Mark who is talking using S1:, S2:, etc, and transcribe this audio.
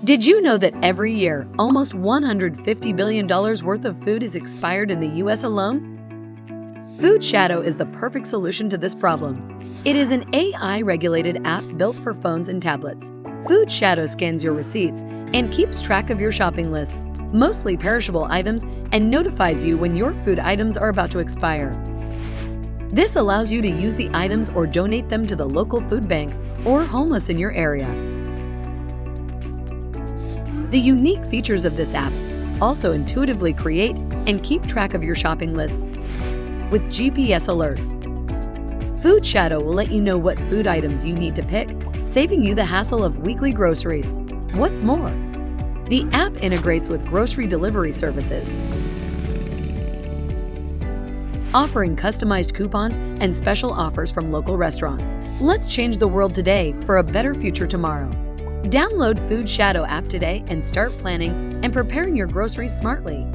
S1: Did you know that every year, almost $150 billion worth of food is expired in the US alone? Food Shadow is the perfect solution to this problem. It is an AI-regulated app built for phones and tablets. Food Shadow scans your receipts and keeps track of your shopping lists, mostly perishable items, and notifies you when your food items are about to expire. This allows you to use the items or donate them to the local food bank or homeless in your area. The unique features of this app also intuitively create and keep track of your shopping lists with GPS alerts. Food Shadow will let you know what food items you need to pick, saving you the hassle of weekly groceries. What's more, the app integrates with grocery delivery services, offering customized coupons and special offers from local restaurants. Let's change the world today for a better future tomorrow. Download Food Shadow app today and start planning and preparing your groceries smartly.